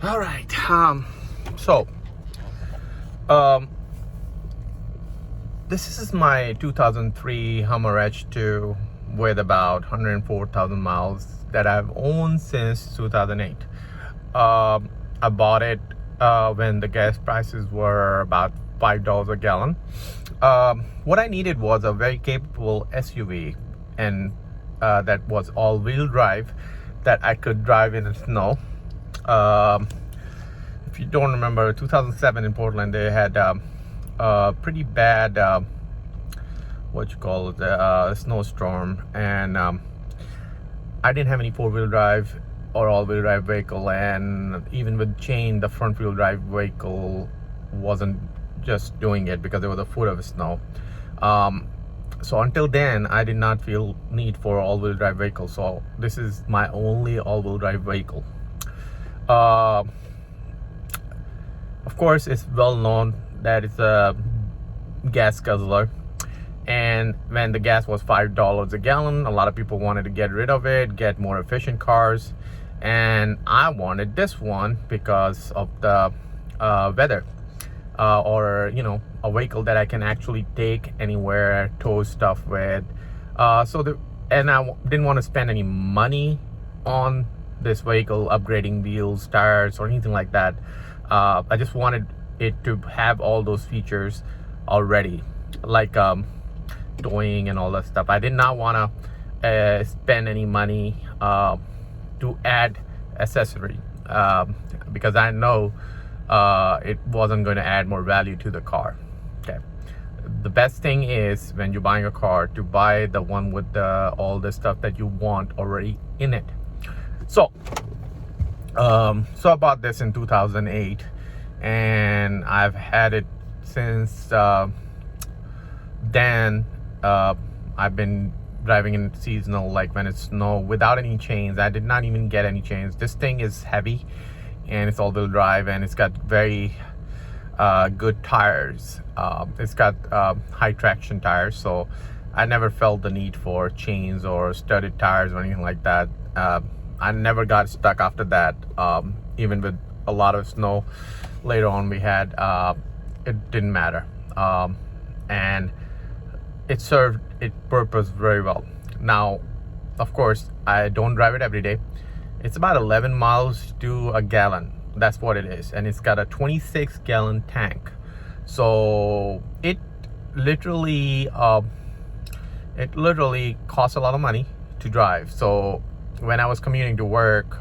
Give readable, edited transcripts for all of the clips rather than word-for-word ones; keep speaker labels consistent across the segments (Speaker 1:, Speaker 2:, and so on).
Speaker 1: All right. So, um, this is my 2003 Hummer H2 with about 104,000 miles that I've owned since 2008. I bought it when the gas prices were about $5 a gallon. What I needed was a very capable SUV, and that was all-wheel drive that I could drive in the snow. If you don't remember, 2007 in Portland, they had a pretty bad snowstorm, and I didn't have any four-wheel drive or all-wheel drive vehicle, and even with chain, the front-wheel drive vehicle wasn't just doing it because there was a foot of snow. So until then, I did not feel need for all-wheel drive vehicle. So this is my only all-wheel drive vehicle. Of course, it's well known that it's a gas guzzler, and when the gas was $5 a gallon, a lot of people wanted to get rid of it, get more efficient cars, and I wanted this one because of the weather, or a vehicle that I can actually take anywhere, tow stuff with. And I didn't want to spend any money on this vehicle, upgrading wheels, tires, or anything like that. I just wanted it to have all those features already, like towing and all that stuff. I did not want to spend any money to add accessory, because I know it wasn't going to add more value to the car. Okay, the best thing is when you're buying a car to buy the one with all the stuff that you want already in it. So I bought this in 2008, and I've had it since then. I've been driving in seasonal, like when it's snow, without any chains. I did not even get any chains. This thing is heavy, and it's all-wheel drive, and it's got very good tires. It's got high traction tires, so I never felt the need for chains or studded tires or anything like that. I never got stuck after that. Even with a lot of snow later on we had, it didn't matter. And it served its purpose very well. Now, of course, I don't drive it every day. It's about 11 miles to a gallon. That's what it is. And it's got a 26-gallon tank. So it literally costs a lot of money to drive. So when I was commuting to work,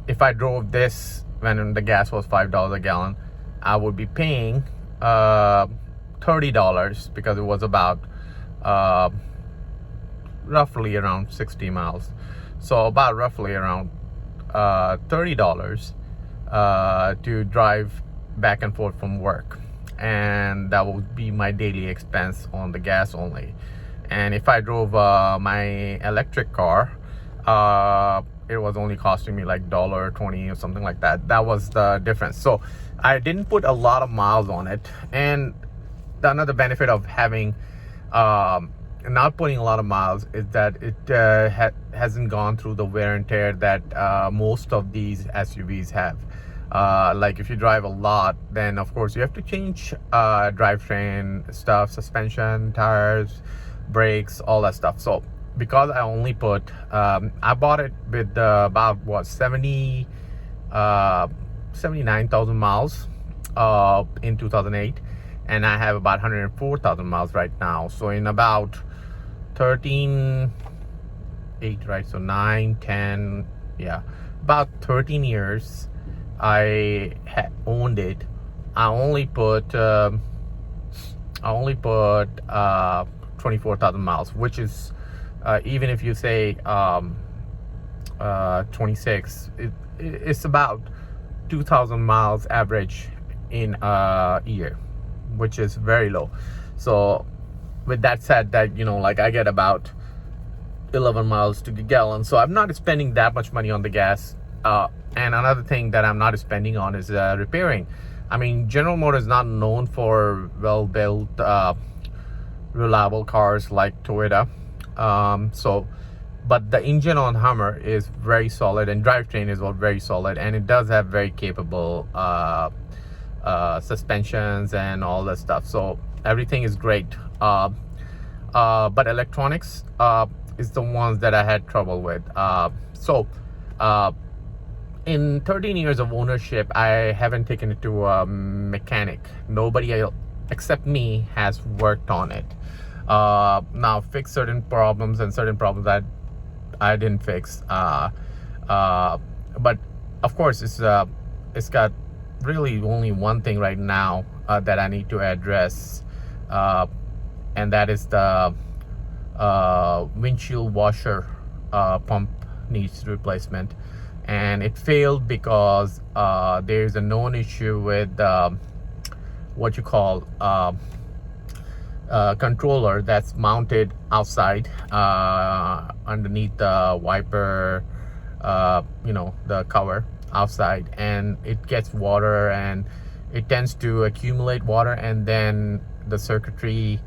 Speaker 1: if I drove this when the gas was $5 a gallon, I would be paying $30, because it was about roughly around 60 miles. So about roughly around $30 to drive back and forth from work, and that would be my daily expense on the gas only. And if I drove my electric car, it was only costing me like $1.20 or something like that. That was the difference. So I didn't put a lot of miles on it. And another benefit of having not putting a lot of miles is that it hasn't gone through the wear and tear that most of these SUVs have. Like if you drive a lot, then of course you have to change drivetrain stuff, suspension, tires, brakes, all that stuff. So because I only put I bought it with about 79,000 miles in 2008, and I have about 104,000 miles right now. So in about 8, right? So 9, 10, yeah, about 13 years I owned it. I only put 24,000 miles, which is even if you say 26, it's about 2,000 miles average in a year, which is very low. So with that said, that like I get about 11 miles to the gallon, so I'm not spending that much money on the gas. And another thing that I'm not spending on is repairing. I mean, General Motors is not known for well-built, reliable cars like Toyota. So but the engine on Hummer is very solid, and drivetrain is all very solid, and it does have very capable suspensions and all that stuff. So everything is great. But electronics is the ones that I had trouble with. In 13 years of ownership, I haven't taken it to a mechanic. Nobody except me has worked on it. Now, fix certain problems, and certain problems that I didn't fix. But of course, it's got really only one thing right now that I need to address, and that is the windshield washer pump needs replacement. And it failed because there's a known issue with what you call controller that's mounted outside underneath the wiper, the cover outside, and it gets water, and it tends to accumulate water, and then the circuitry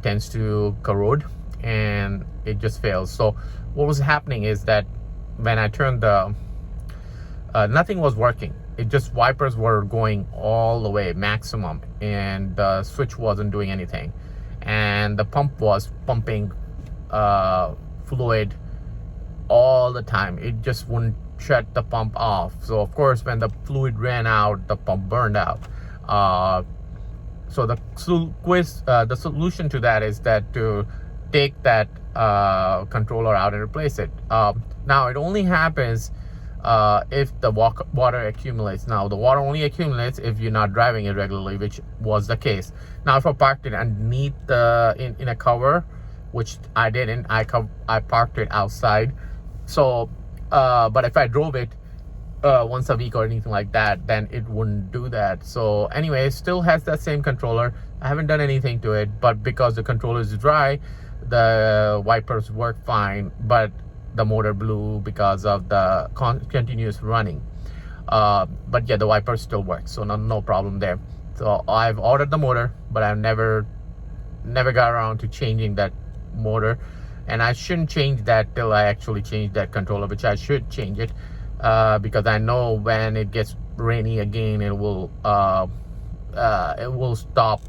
Speaker 1: tends to corrode, and it just fails. So what was happening is that when I turned the nothing was working. It just, wipers were going all the way maximum, and the switch wasn't doing anything, and the pump was pumping fluid all the time. It just wouldn't shut the pump off. So of course, when the fluid ran out, the pump burned out. So the solution to that is that to take that controller out and replace it. Now it only happens if the water accumulates. Now the water only accumulates if you're not driving it regularly, which was the case. Now if I parked it underneath in a cover, which I didn't, I parked it outside. So but if I drove it once a week or anything like that, then it wouldn't do that. So anyway, it still has that same controller. I haven't done anything to it, but because the controller is dry, the wipers work fine, but the motor blew because of the continuous running. But yeah, the wipers still work, so no problem there. So I've ordered the motor, but I've never got around to changing that motor, and I shouldn't change that till I actually change that controller, which I should change it because I know when it gets rainy again, it will stop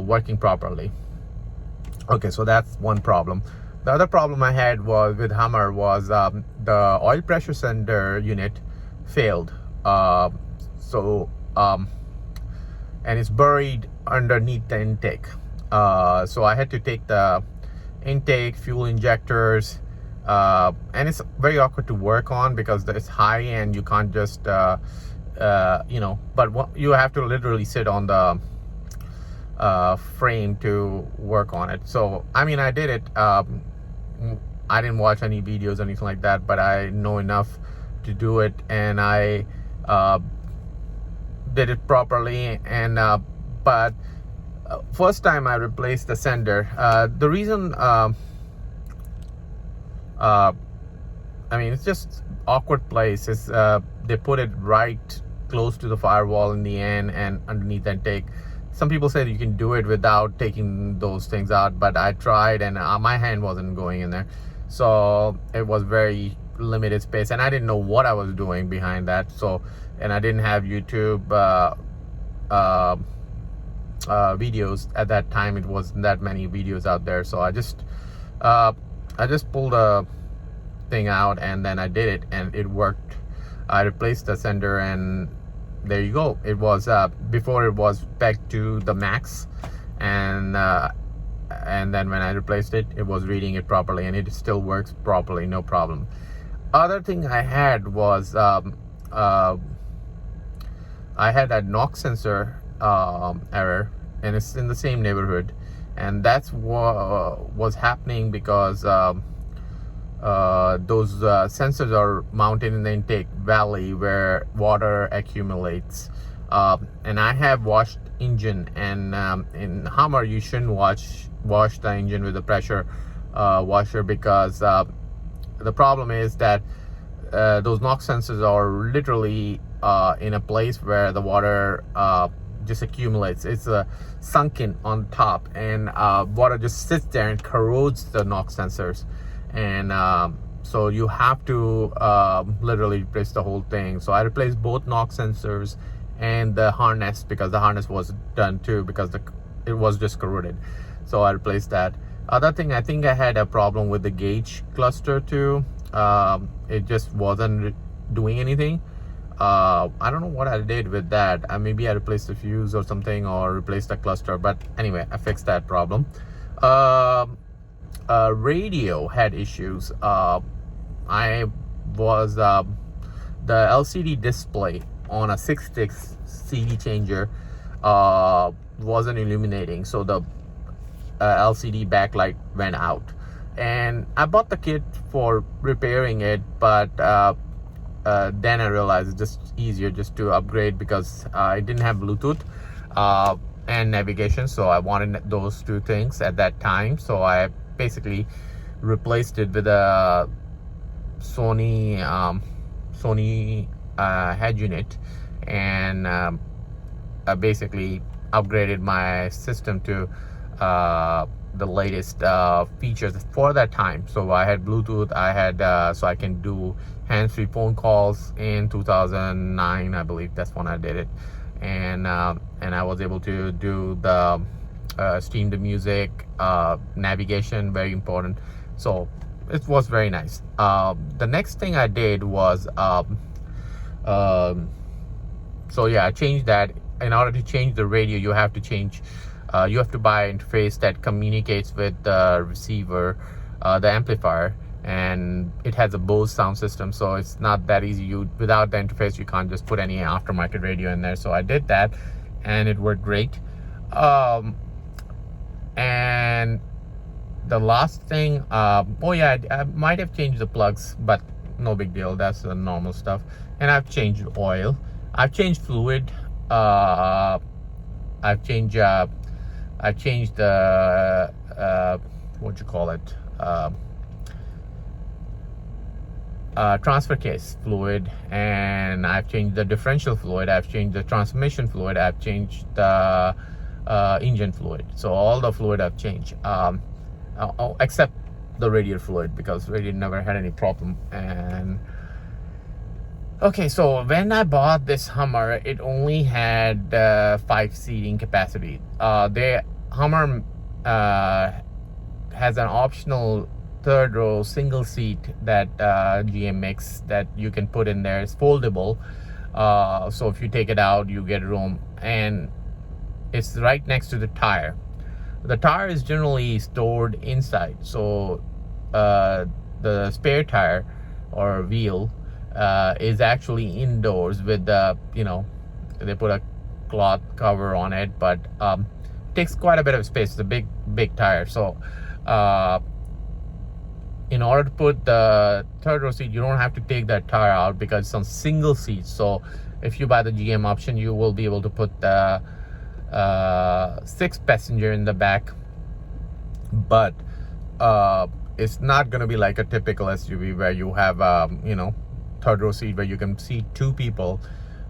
Speaker 1: working properly. Okay, so that's one problem. The other problem I had was with Hummer was the oil pressure sender unit failed. And it's buried underneath the intake. So I had to take the intake, fuel injectors, and it's very awkward to work on because it's high and you can't just, but you have to literally sit on the frame to work on it. So I mean, I did it. I didn't watch any videos or anything like that, but I know enough to do it, and I did it properly. And but first time I replaced the sender, the reason I mean, it's just awkward place. Is they put it right close to the firewall in the end and underneath the intake. Some people say that you can do it without taking those things out, but I tried, and my hand wasn't going in there, so it was very limited space, and I didn't know what I was doing behind that. So, and I didn't have YouTube videos at that time. It wasn't that many videos out there, so I just pulled a thing out, and then I did it, and it worked. I replaced the sender, and there you go. It was before it was pegged to the max, and then when I replaced it, it was reading it properly, and it still works properly, no problem. Other thing I had was I had a knock sensor error, and it's in the same neighborhood, and that's what was happening because those sensors are mounted in the intake valley where water accumulates, and I have washed engine, and in Hummer you shouldn't wash the engine with a pressure washer, because the problem is that those knock sensors are literally in a place where the water just accumulates. It's sunken on top, and water just sits there and corrodes the knock sensors. and so you have to literally replace the whole thing. So I replaced both knock sensors and the harness, because the harness was done too, because it was just corroded. So I replaced that. Other thing, I think I had a problem with the gauge cluster too. It just wasn't doing anything. I don't know what I did with that. Maybe I replaced the fuse or something, or replaced the cluster, but anyway, I fixed that problem. Radio had issues. I was the LCD display on a 6-stick CD changer wasn't illuminating, so the LCD backlight went out, and I bought the kit for repairing it, but then I realized it's just easier just to upgrade, because I didn't have Bluetooth and navigation, so I wanted those two things at that time. So I basically replaced it with a Sony head unit, and I basically upgraded my system to the latest features for that time. So I had Bluetooth, I had so I can do hands-free phone calls in 2009, I believe. That's when I did it, and I was able to do the stream the music, navigation, very important. So it was very nice. The next thing I did was so yeah, I changed that. In order to change the radio, you have to change you have to buy an interface that communicates with the receiver, the amplifier, and it has a Bose sound system, so it's not that easy. Without the interface, you can't just put any aftermarket radio in there. So I did that, and it worked great. And the last thing, oh yeah, I might have changed the plugs, but no big deal. That's the normal stuff. And I've changed oil, I've changed fluid, I've changed the what you call it, transfer case fluid, and I've changed the differential fluid, I've changed the transmission fluid, I've changed the engine fluid. So all the fluid I've changed, except the radiator fluid, because radiator never had any problem. And okay, so when I bought this Hummer, it only had 5 seating capacity. The Hummer has an optional third row single seat that GM makes, that you can put in there. It's foldable, so if you take it out, you get room, and it's right next to the tire. The tire is generally stored inside, so the spare tire or wheel is actually indoors with the, they put a cloth cover on it, but takes quite a bit of space. It's a big tire. So in order to put the third row seat, you don't have to take that tire out, because it's on single seats. So if you buy the GM option, you will be able to put the 6th passenger in the back, but it's not going to be like a typical SUV where you have third row seat where you can seat 2 people.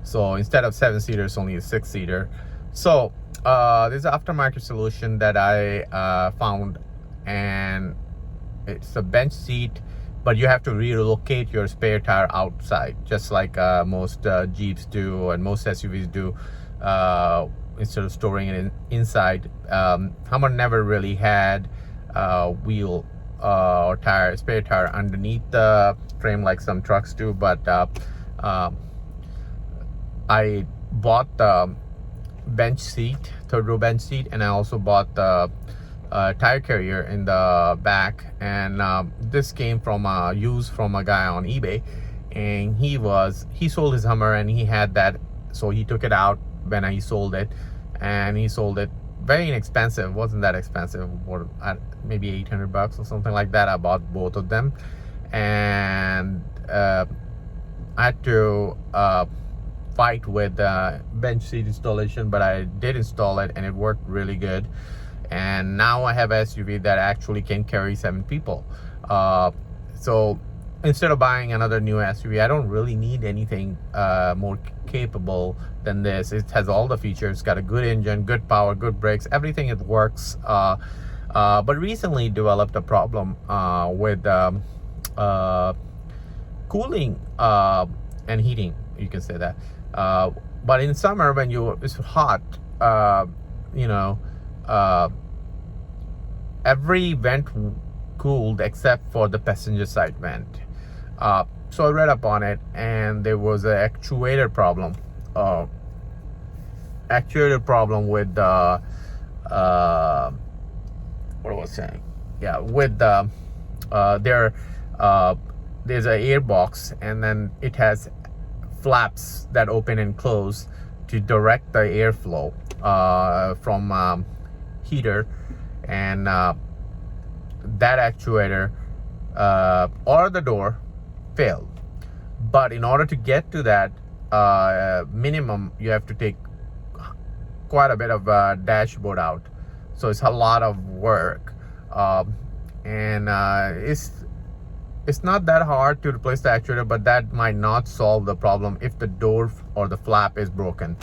Speaker 1: So instead of 7-seater, it's only a 6-seater. So there's an aftermarket solution that I found, and it's a bench seat, but you have to relocate your spare tire outside, just like most Jeeps do and most SUVs do, instead of storing it inside. Hummer never really had wheel or spare tire underneath the frame like some trucks do, but I bought the bench seat, third row bench seat, and I also bought the tire carrier in the back. And this came from used from a guy on eBay, and he sold his Hummer, and he had that, so he took it out when he sold it, and he sold it very inexpensive. Wasn't that expensive, maybe $800 or something like that. I bought both of them, and I had to fight with bench seat installation, but I did install it, and it worked really good. And now I have an SUV that actually can carry 7 people. So instead of buying another new SUV, I don't really need anything more capable than this. It has all the features, got a good engine, good power, good brakes, everything. It works. But recently developed a problem with cooling and heating, you can say that. But in summer when it's hot, you know, every vent cooled except for the passenger side vent. So I read up on it, and there was an actuator problem. With the what was I saying? Yeah, with the there's an air box, and then it has flaps that open and close to direct the airflow from heater, and that actuator or the door failed. But in order to get to that minimum, you have to take quite a bit of dashboard out, so it's a lot of work, and it's not that hard to replace the actuator, but that might not solve the problem if the door or the flap is broken.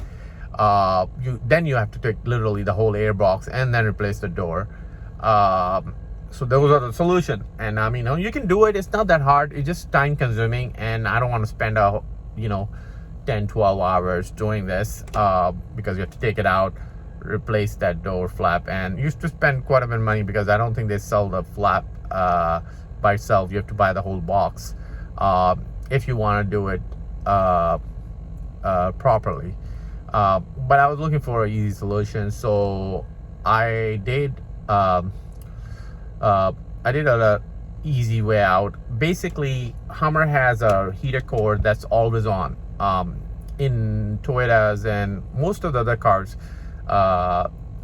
Speaker 1: Then you have to take literally the whole air box and then replace the door. So those are the solution, and I mean, you can do it. It's not that hard. It's just time consuming, and I don't want to spend 10-12 hours doing this, because you have to take it out, replace that door flap, and you used to spend quite a bit of money, because I don't think they sell the flap by itself. You have to buy the whole box if you want to do it properly. But I was looking for an easy solution, so I did an easy way out. Basically, Hummer has a heater core that's always on. In Toyotas and most of the other cars,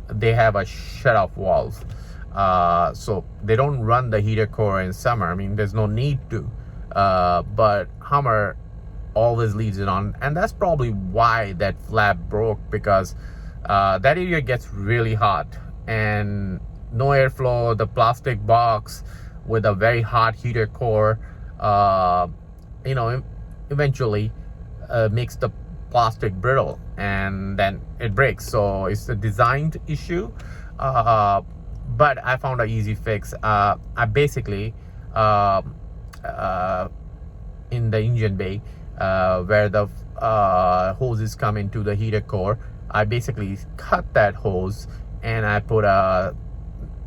Speaker 1: they have a shut-off valve, so they don't run the heater core in summer. I mean, there's no need to, but Hummer always leaves it on, and that's probably why that flap broke, because that area gets really hot and no airflow. The plastic box with a very hot heater core, eventually makes the plastic brittle, and then it breaks. So it's a designed issue, but I found an easy fix. I basically in the engine bay, where the hoses come into the heater core, I basically cut that hose, and I put a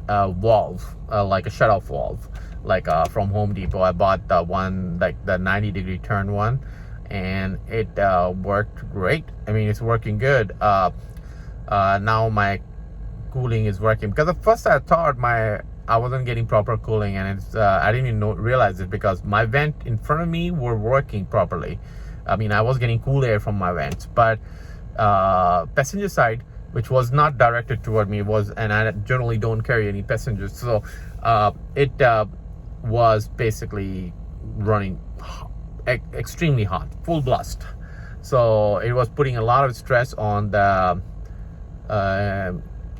Speaker 1: valve, like a shut-off valve, like from Home Depot. I bought the one, like the 90-degree turn one, and it worked great. I mean, it's working good. Now my cooling is working, because at first I thought I wasn't getting proper cooling, and it's I didn't even realize it, because my vent in front of me were working properly. I mean, I was getting cool air from my vents, but passenger side, which was not directed toward me, and I generally don't carry any passengers, so it was basically running extremely hot, full blast. So it was putting a lot of stress on the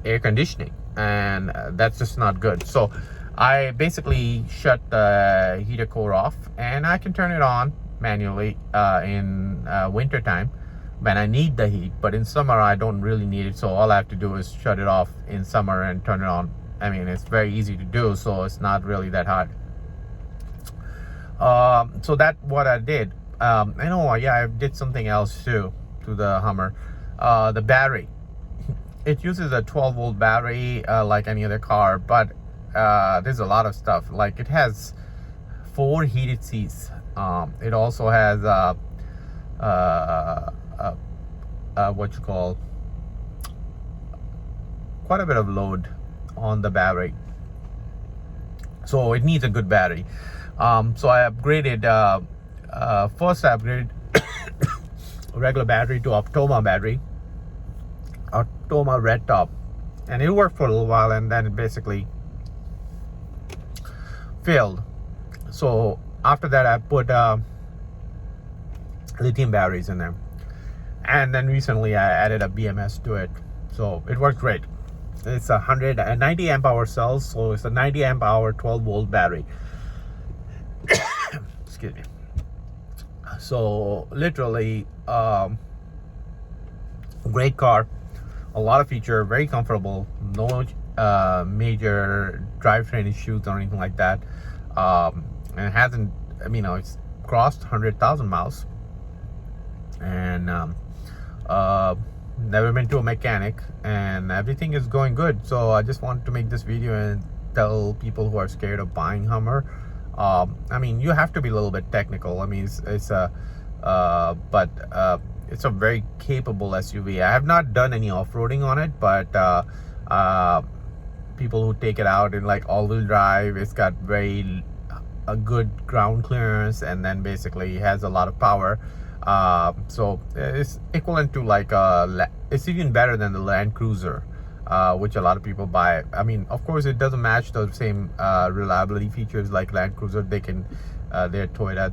Speaker 1: air conditioning, and that's just not good. So I basically shut the heater core off, and I can turn it on manually in winter time when I need the heat, but in summer I don't really need it. So all I have to do is shut it off in summer and turn it on. I mean, it's very easy to do, so it's not really that hard. So that's what I did. I did something else too to the Hummer. The battery, it uses a 12-volt battery, like any other car, but there's a lot of stuff. Like, it has 4 heated seats. It also has quite a bit of load on the battery, so it needs a good battery. So I upgraded, first I upgraded regular battery to Optoma battery, Optoma red top, and it worked for a little while, and then it basically failed. So after that I put lithium batteries in there, and then recently I added a BMS to it, so it worked great. It's 190 amp hour cells, so it's a 90 amp hour 12-volt battery. Excuse me. So literally, great car, a lot of feature, very comfortable, no major drivetrain issues or anything like that. And it hasn't, it's crossed 100,000 miles, and never been to a mechanic, and everything is going good. So I just wanted to make this video and tell people who are scared of buying Hummer. You have to be a little bit technical. It's a very capable SUV. I have not done any off-roading on it, but people who take it out in like all-wheel drive, it's got a good ground clearance, and then basically has a lot of power. So it's equivalent to like it's even better than the Land Cruiser, which a lot of people buy. Of course, it doesn't match the same reliability features like Land Cruiser. They're Toyota,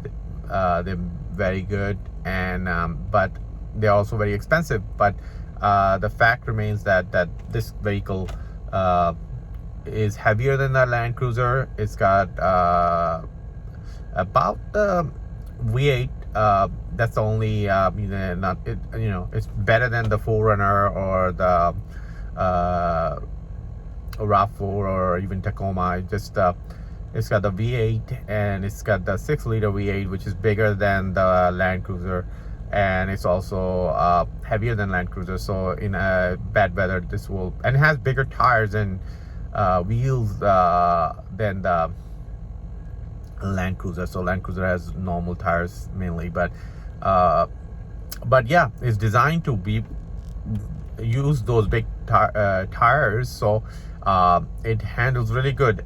Speaker 1: they're very good, and but they're also very expensive. But the fact remains that this vehicle is heavier than the Land Cruiser. It's got about V8. That's the only it's better than the 4Runner or the RAV4 or even Tacoma. It's got the V8, and it's got the 6-liter V8, which is bigger than the Land Cruiser, and it's also heavier than Land Cruiser. So in bad weather, and it has bigger tires and wheels than the Land Cruiser. So Land Cruiser has normal tires mainly, but yeah, it's designed to use those big tires, so it handles really good.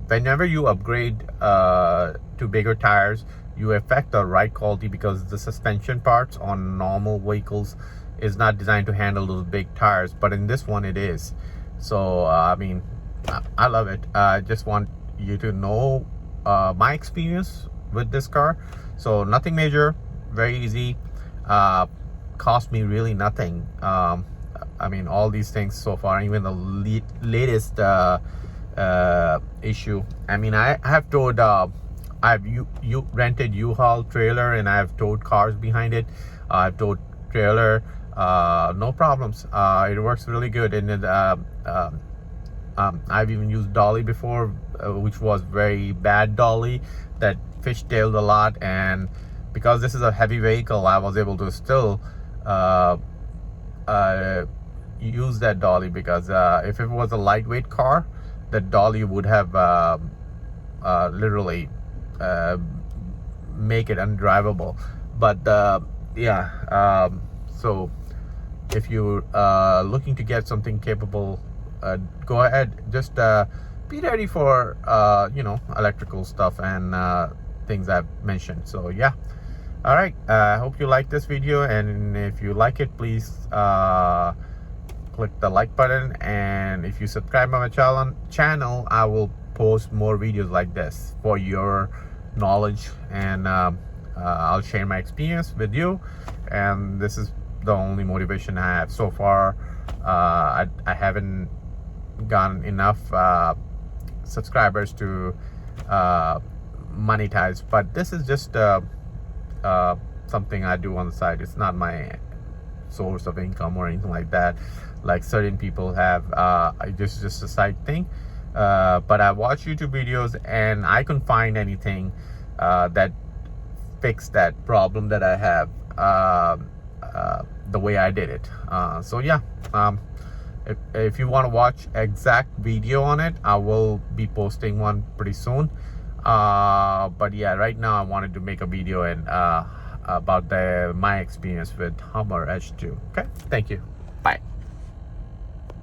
Speaker 1: Whenever you upgrade to bigger tires, you affect the ride quality, because the suspension parts on normal vehicles is not designed to handle those big tires, but in this one it is. So I love it. I just want you to know my experience with this car. So nothing major, very easy, cost me really nothing. All these things so far, even the latest issue. I have towed you rented U-Haul trailer, and I have towed cars behind it. I've towed trailer, no problems. It works really good. And I've even used dolly before, which was very bad dolly that fishtailed a lot, and because this is a heavy vehicle, I was able to still use that dolly, because if it was a lightweight car, the dolly would have literally make it undrivable. But so if you're looking to get something capable, go ahead. Just be ready for electrical stuff and things I've mentioned. So yeah, all right, I hope you like this video, and if you like it, please click the like button, and if you subscribe to my channel, I will post more videos like this for your knowledge, and I'll share my experience with you, and this is the only motivation I have so far. I haven't gotten enough subscribers to monetize, but this is just something I do on the side. It's not my source of income or anything like that, like certain people have. It's just a side thing. But I watch YouTube videos, and I couldn't find anything that fixed that problem that I have the way I did it. So yeah, if you want to watch exact video on it, I will be posting one pretty soon. But yeah, right now I wanted to make a video and about my experience with Hummer H2. Okay, thank you. Bye.